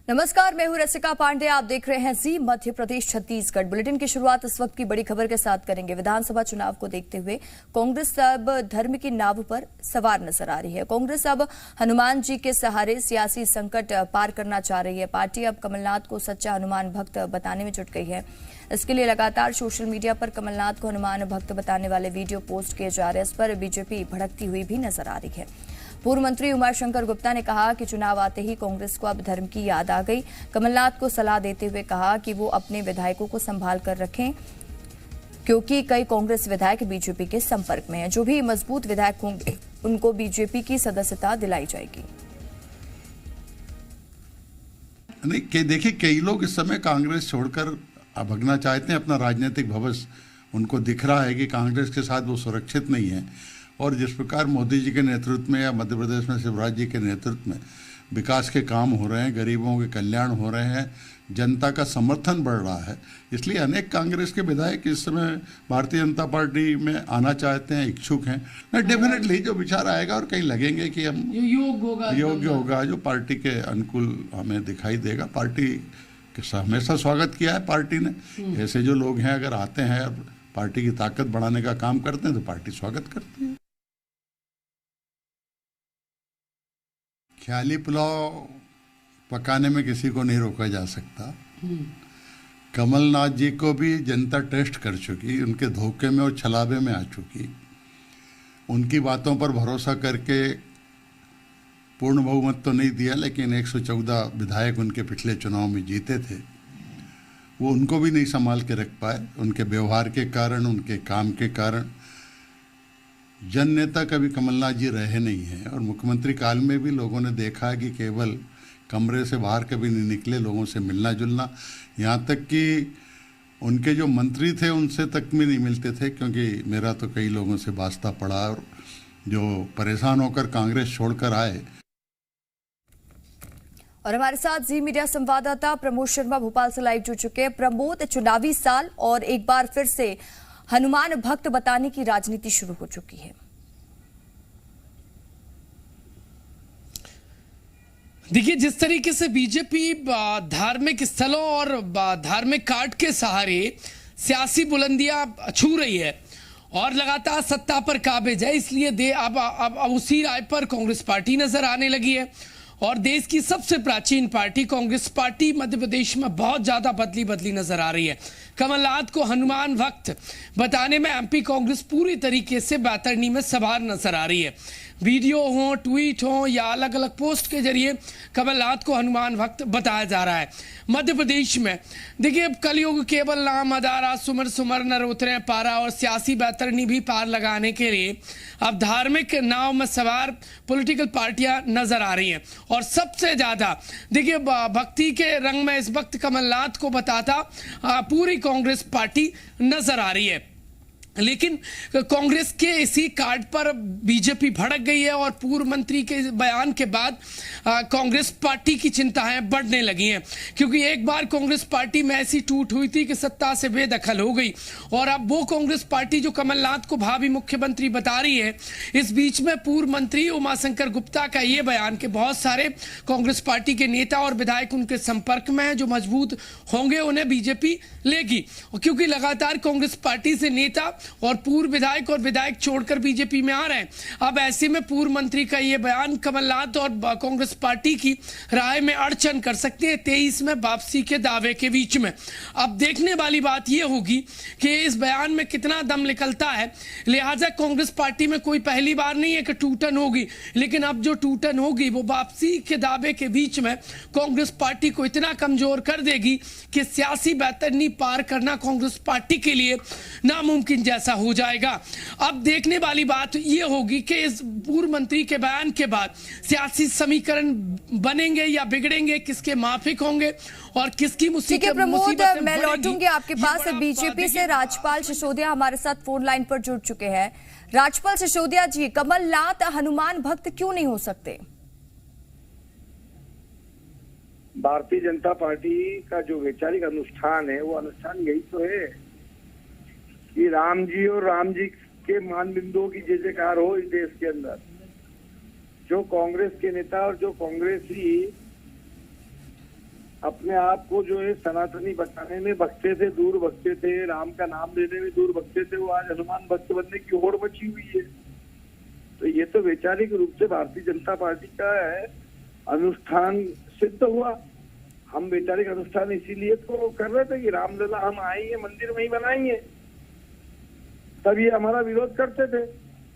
नमस्कार, मैं हूं रसिका पांडे। आप देख रहे हैं जी मध्य प्रदेश छत्तीसगढ़। बुलेटिन की शुरुआत इस वक्त की बड़ी खबर के साथ करेंगे। विधानसभा चुनाव को देखते हुए कांग्रेस अब धर्म की नाव पर सवार नजर आ रही है। कांग्रेस अब हनुमान जी के सहारे सियासी संकट पार करना चाह रही है। पार्टी अब कमलनाथ को सच्चा हनुमान भक्त बताने में जुट गई है। इसके लिए लगातार सोशल मीडिया पर कमलनाथ को हनुमान भक्त बताने वाले वीडियो पोस्ट किए जा रहे हैं। इस पर बीजेपी भड़कती हुई भी नजर आ रही है। पूर्व मंत्री उमाशंकर गुप्ता ने कहा कि चुनाव आते ही कांग्रेस को अब धर्म की याद आ गई। कमलनाथ को सलाह देते हुए कहा कि वो अपने विधायकों को संभाल कर रखें, क्योंकि कई कांग्रेस विधायक बीजेपी के संपर्क में हैं। जो भी मजबूत विधायक होंगे उनको बीजेपी की सदस्यता दिलाई जाएगी। नहीं, देखिए, कई लोग इस समय कांग्रेस छोड़कर भगना चाहते हैं। अपना राजनीतिक भविष्य उनको दिख रहा है कि कांग्रेस के साथ वो सुरक्षित नहीं है। और जिस प्रकार मोदी जी के नेतृत्व में या मध्य प्रदेश में शिवराज जी के नेतृत्व में विकास के काम हो रहे हैं, गरीबों के कल्याण हो रहे हैं, जनता का समर्थन बढ़ रहा है, इसलिए अनेक कांग्रेस के विधायक इस समय भारतीय जनता पार्टी में आना चाहते हैं, इच्छुक हैं। डेफिनेटली जो विचार आएगा और कहीं लगेंगे कि हम योग्य होगा जो पार्टी के अनुकूल हमें दिखाई देगा। पार्टी के हमेशा स्वागत किया है पार्टी ने। ऐसे जो लोग हैं अगर आते हैं और पार्टी की ताकत बढ़ाने का काम करते हैं तो पार्टी स्वागत करती है। ख्याली पुलाव पकाने में किसी को नहीं रोका जा सकता। कमलनाथ जी को भी जनता टेस्ट कर चुकी, उनके धोखे में और छलावे में आ चुकी। उनकी बातों पर भरोसा करके पूर्ण बहुमत तो नहीं दिया, लेकिन 114 विधायक उनके पिछले चुनाव में जीते थे। वो उनको भी नहीं संभाल के रख पाए, उनके व्यवहार के कारण, उनके काम के कारण। जन नेता कभी कमलनाथ जी रहे नहीं हैं। और मुख्यमंत्री काल में भी लोगों ने देखा है कि केवल कमरे से बाहर कभी नहीं निकले, लोगों से मिलना जुलना, यहाँ तक कि उनके जो मंत्री थे उनसे तक भी नहीं मिलते थे, क्योंकि मेरा तो कई लोगों से वास्ता पड़ा और जो परेशान होकर कांग्रेस छोड़कर आए। और हमारे साथ जी मीडिया संवाददाता प्रमोद शर्मा भोपाल से लाइव जुड़ चुके हैं। प्रमोद, चुनावी साल और एक बार फिर से हनुमान भक्त बताने की राजनीति शुरू हो चुकी है। देखिए, जिस तरीके से बीजेपी धार्मिक स्थलों और धार्मिक कार्ड के सहारे सियासी बुलंदियां छू रही है और लगातार सत्ता पर काबिज है, इसलिए अब उसी राय पर कांग्रेस पार्टी नजर आने लगी है। और देश की सबसे प्राचीन पार्टी कांग्रेस पार्टी मध्य प्रदेश में बहुत ज्यादा बदली नजर आ रही है। कमलनाथ को हनुमान भक्त बताने में एमपी कांग्रेस पूरी तरीके से बैतरनी में सवार नजर आ रही है। वीडियो हो, ट्वीट हो या अलग अलग पोस्ट के जरिए कमलनाथ को हनुमान भक्त बताया जा रहा है। मध्य प्रदेश में देखिए, कलयुग केवल नाम आधारा, सुमर सुमर नर उतरे पारा, और सियासी बैतरनी भी पार लगाने के लिए अब धार्मिक नाव में सवार पॉलिटिकल पार्टियां नजर आ रही हैं। और सबसे ज्यादा देखिए भक्ति के रंग में इस वक्त कमलनाथ को बताता पूरी कांग्रेस पार्टी नजर आ रही है। लेकिन कांग्रेस के इसी कार्ड पर बीजेपी भड़क गई है और पूर्व मंत्री के बयान के बाद कांग्रेस पार्टी की चिंताएं बढ़ने लगी हैं, क्योंकि एक बार कांग्रेस पार्टी में ऐसी टूट हुई थी कि सत्ता से बेदखल हो गई। और अब वो कांग्रेस पार्टी जो कमलनाथ को भावी मुख्यमंत्री बता रही है, इस बीच में पूर्व मंत्री उमाशंकर गुप्ता का ये बयान कि बहुत सारे कांग्रेस पार्टी के नेता और विधायक उनके संपर्क में हैं, जो मजबूत होंगे उन्हें बीजेपी लेगी। क्योंकि लगातार कांग्रेस पार्टी से नेता और पूर्व विधायक और विधायक छोड़कर बीजेपी में आ रहे हैं। अब ऐसे में पूर्व मंत्री का यह बयान कमलनाथ और कांग्रेस पार्टी की राय में अड़चन कर सकते हैं 23 में वापसी के दावे के बीच में। अब देखने वाली बात यह होगी कि इस बयान में कितना दम निकलता है। लिहाजा कांग्रेस पार्टी में कोई पहली बार नहीं है कि टूटन होगी, लेकिन अब जो टूटन होगी वो वापसी के दावे के बीच में कांग्रेस पार्टी को इतना कमजोर कर देगी कि सियासी बैतरनी पार करना कांग्रेस पार्टी के लिए नामुमकिन जैसा हो जाएगा। अब देखने वाली बात यह होगी कि इस पूर्व मंत्री के बयान के बाद सियासी समीकरण बनेंगे या बिगड़ेंगे, किसके माफिक होंगे और किसकी मुसीबत। प्रमोद, मैं लौटूंगी आपके पास। बीजेपी से राजपाल सिसोदिया हमारे साथ फोन लाइन पर जुड़ चुके हैं। राजपाल सिसोदिया जी, कमलनाथ हनुमान भक्त क्यों नहीं हो सकते? भारतीय जनता पार्टी का जो वैचारिक अनुष्ठान है, वो अनुष्ठान यही तो है कि राम जी और राम जी के मान बिंदुओं की जय जयकार हो इस देश के अंदर। जो कांग्रेस के नेता और जो कांग्रेसी अपने आप को जो है सनातनी बताने में भक्ते से दूर भक्ते थे, राम का नाम लेने में दूर भक्ते थे, वो आज हनुमान भक्त बनने की होड़ मची हुई है। तो ये तो वैचारिक रूप से भारतीय जनता पार्टी का है अनुष्ठान सिद्ध हुआ। हम वैचारिक अनुष्ठान इसीलिए तो कर रहे थे कि रामलला हम आएंगे मंदिर में ही बनाएंगे, तब ये हमारा विरोध करते थे।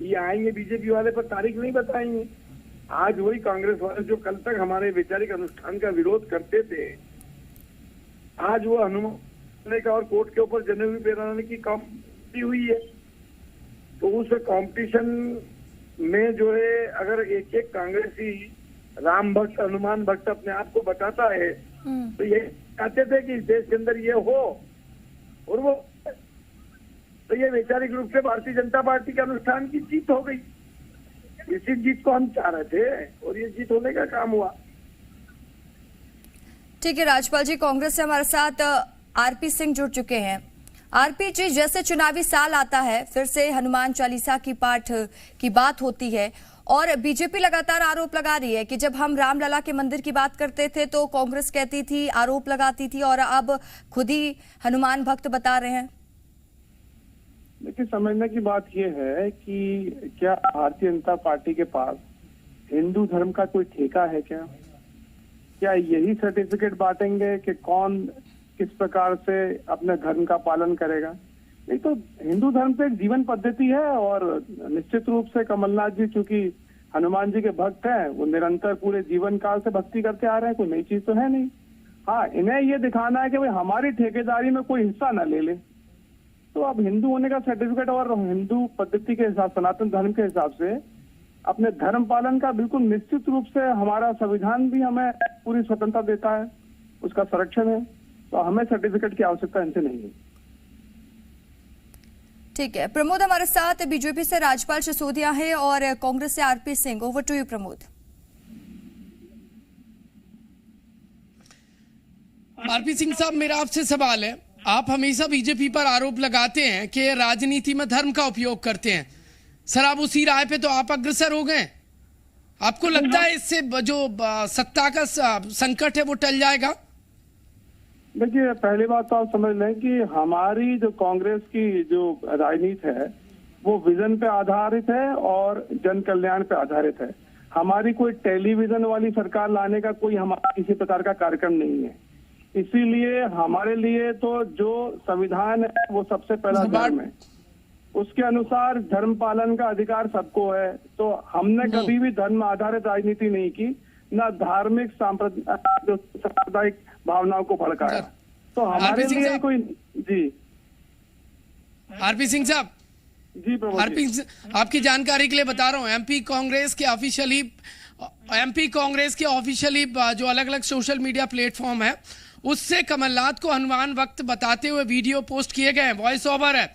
ये आएंगे बीजेपी वाले पर तारीख नहीं बताएंगे। आज वही कांग्रेस वाले जो कल तक हमारे वैचारिक अनुष्ठान का विरोध करते थे, आज वो हनुमान का और कोर्ट के ऊपर जनेऊ पहनाने की कॉम्पिटिशन हुई है। तो उस कंपटीशन में जो है अगर एक एक कांग्रेसी राम भक्त हनुमान भक्त अपने आप को बताता है तो ये चाहते थे कि इस देश के अंदर ये हो और वो, तो ये वैचारिक रूप से भारतीय जनता पार्टी के अनुष्ठान की जीत हो गई। इसी जीत को हम चाह रहे थे और ये जीत होने का काम हुआ। ठीक है राजपाल जी, कांग्रेस से हमारे साथ आरपी सिंह जुड़ चुके हैं। आरपी जी, जैसे चुनावी साल आता है फिर से हनुमान चालीसा की पाठ की बात होती है और बीजेपी लगातार आरोप लगा रही है कि जब हम रामलला के मंदिर की बात करते थे तो कांग्रेस कहती थी, आरोप लगाती थी और अब खुद ही हनुमान भक्त बता रहे हैं। देखिए, समझने की बात यह है कि क्या भारतीय जनता पार्टी के पास हिंदू धर्म का कोई ठेका है क्या यही सर्टिफिकेट बांटेंगे कि कौन किस प्रकार से अपने धर्म का पालन करेगा? नहीं, तो हिंदू धर्म तो एक जीवन पद्धति है और निश्चित रूप से कमलनाथ जी चूंकि हनुमान जी के भक्त हैं, वो निरंतर पूरे जीवन काल से भक्ति करते आ रहे हैं, कोई नई चीज तो है नहीं। हाँ, इन्हें ये दिखाना है कि भाई हमारी ठेकेदारी में कोई हिस्सा न ले ले। तो अब हिंदू होने का सर्टिफिकेट और हिंदू पद्धति के हिसाब, सनातन धर्म के हिसाब से अपने धर्म पालन का बिल्कुल निश्चित रूप से हमारा संविधान भी हमें पूरी स्वतंत्रता देता है, उसका संरक्षण है, तो हमें सर्टिफिकेट की आवश्यकता इनसे नहीं है। ठीक है, प्रमोद हमारे साथ बीजेपी से राजपाल सिसोदिया है और कांग्रेस से RP Singh. Over to you Pramod. RP Singh साहब, मेरा आपसे सवाल है, आप हमेशा बीजेपी पर आरोप लगाते हैं कि राजनीति में धर्म का उपयोग करते हैं। सर, अब उसी राय पे तो आप अग्रसर हो गए। आपको लगता है इससे जो सत्ता का संकट है वो टल जाएगा? देखिए, पहली बात तो आप समझ लें कि हमारी जो कांग्रेस की जो राजनीति है वो विजन पे आधारित है और जन कल्याण पे आधारित है। हमारी कोई टेलीविजन वाली सरकार लाने का कोई हमारा किसी प्रकार का कार्यक्रम नहीं है। इसीलिए हमारे लिए तो जो संविधान है वो सबसे पहला धर्म है, उसके अनुसार धर्म पालन का अधिकार सबको है। तो हमने कभी भी धर्म आधारित राजनीति नहीं की, न धार्मिक सांप्रदायिक भावनाओं को भड़काया। तो हमारे लिए कोई जी आरपी सिंह साहब, जी प्रभु आरपी, आपकी जानकारी के लिए बता रहा हूँ, एमपी कांग्रेस के ऑफिशियली जो अलग अलग सोशल मीडिया प्लेटफॉर्म है उससे कमलनाथ को हनुमान भक्त बताते हुए वीडियो पोस्ट किए गए हैं, वॉइस ओवर है।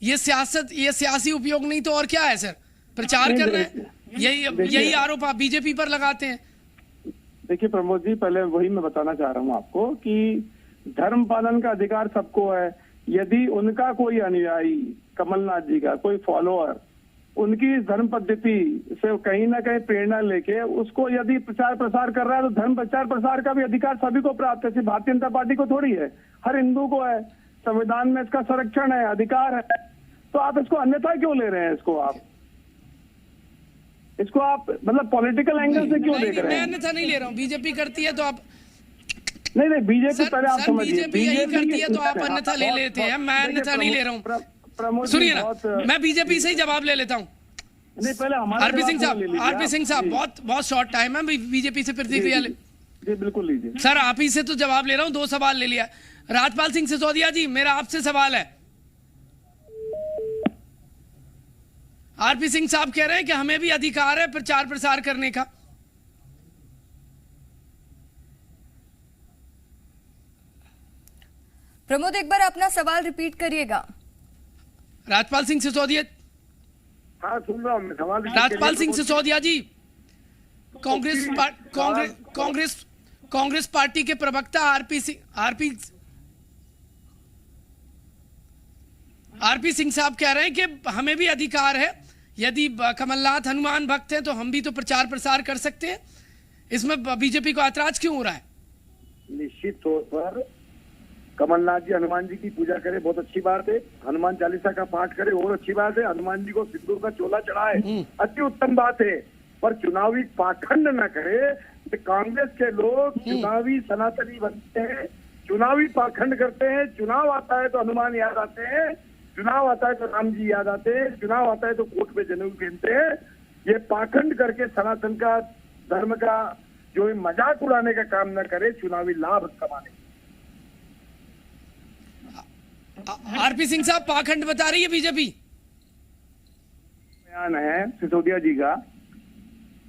ये सियासी उपयोग नहीं तो और क्या है सर? प्रचार कर रहे हैं, यही आरोप आप बीजेपी पर लगाते हैं। देखिए प्रमोद जी, पहले वही मैं बताना चाह रहा हूँ आपको कि धर्म पालन का अधिकार सबको है। यदि उनका कोई अनुयायी, कमलनाथ जी का कोई फॉलोअर उनकी धर्म पद्धति से कहीं ना कहीं प्रेरणा लेके उसको यदि प्रचार प्रसार कर रहा है तो धर्म प्रचार प्रसार का भी अधिकार सभी को प्राप्त है, सिर्फ भारतीय जनता पार्टी को थोड़ी है, हर हिंदू को है। संविधान में इसका संरक्षण है, अधिकार है। तो आप इसको अन्यथा क्यों ले रहे हैं? इसको आप मतलब पॉलिटिकल एंगल से क्यों देख रहे हैं? मैं अन्यथा नहीं ले रहा हूँ, बीजेपी करती है तो आप नहीं बीजेपी पहले आप समझिए, बीजेपी यही करती है तो आप अन्यथा ले लेते हैं। मैं अन्यथा नहीं ले रहा हूँ, सुनिए ना, मैं बीजेपी से ही जवाब ले लेता हूँ। नहीं, पहले हमारे आरपी सिंह साहब बहुत शॉर्ट टाइम है, बीजेपी से प्रतिक्रिया ले। जी बिल्कुल लीजिए सर, आप ही से तो जवाब ले रहा हूँ, 2 सवाल ले लिया। राजपाल सिंह सिसोदिया जी, मेरा आपसे सवाल है। आरपी सिंह साहब कह रहे हैं कि हमें भी अधिकार है प्रचार प्रसार करने का। प्रमोद, एक बार अपना सवाल रिपीट करिएगा। राजपाल सिंह सिसोदिया, हाँ सुन रहा हूँ सवाल। राजपाल सिंह सिसोदिया जी, कांग्रेस पार्टी के प्रवक्ता आरपी सिंह साहब कह रहे हैं कि हमें भी अधिकार है, यदि कमलनाथ हनुमान भक्त हैं तो हम भी तो प्रचार प्रसार कर सकते हैं। इसमें बीजेपी को ऐतराज क्यों हो रहा है? निश्चित तौर पर कमलनाथ जी हनुमान जी की पूजा करे, बहुत अच्छी बात है। हनुमान चालीसा का पाठ करे, और अच्छी बात है। हनुमान जी को सिंदूर का चोला चढ़ाए, अति उत्तम बात है। पर चुनावी पाखंड न करे। कांग्रेस के लोग चुनावी सनातनी बनते हैं, चुनावी पाखंड करते हैं। चुनाव आता है तो हनुमान याद आते हैं, चुनाव आता है तो राम जी याद आते हैं, चुनाव आता है तो कोर्ट में जनेऊ पहनते हैं। ये पाखंड करके सनातन का धर्म का जो है मजाक उड़ाने का काम न करे, चुनावी लाभ कमाने। आरपी सिंह साहब, पाखंड बता रही है बीजेपी। बयान है सिसोदिया जी का,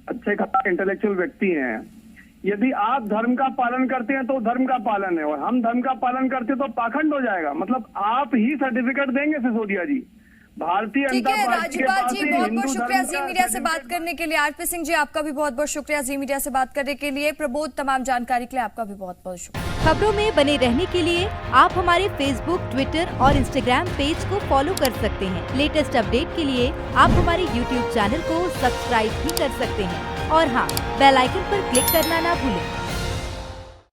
अच्छे खासा इंटेलेक्चुअल व्यक्ति हैं। यदि आप धर्म का पालन करते हैं तो धर्म का पालन है, और हम धर्म का पालन करते तो पाखंड हो जाएगा। मतलब आप ही सर्टिफिकेट देंगे सिसोदिया जी। भारतीय ठीक जनता है पार्टी के राजपाल पास जी, ही बहुत हिंदू बहुत शुक्रिया धर्म जी का मीडिया से बात सर्टिफिकेट। करने के लिए। आरपी सिंह जी, आपका भी बहुत बहुत शुक्रिया जी मीडिया से बात करने के लिए। प्रबोध, तमाम जानकारी के लिए आपका भी बहुत बहुत शुक्रिया। खबरों में बने रहने के लिए आप हमारे फेसबुक, ट्विटर और इंस्टाग्राम पेज को फॉलो कर सकते हैं। लेटेस्ट अपडेट के लिए आप हमारे यूट्यूब चैनल को सब्सक्राइब भी कर सकते हैं। और हाँ, बेल आइकन पर क्लिक करना ना भूलें।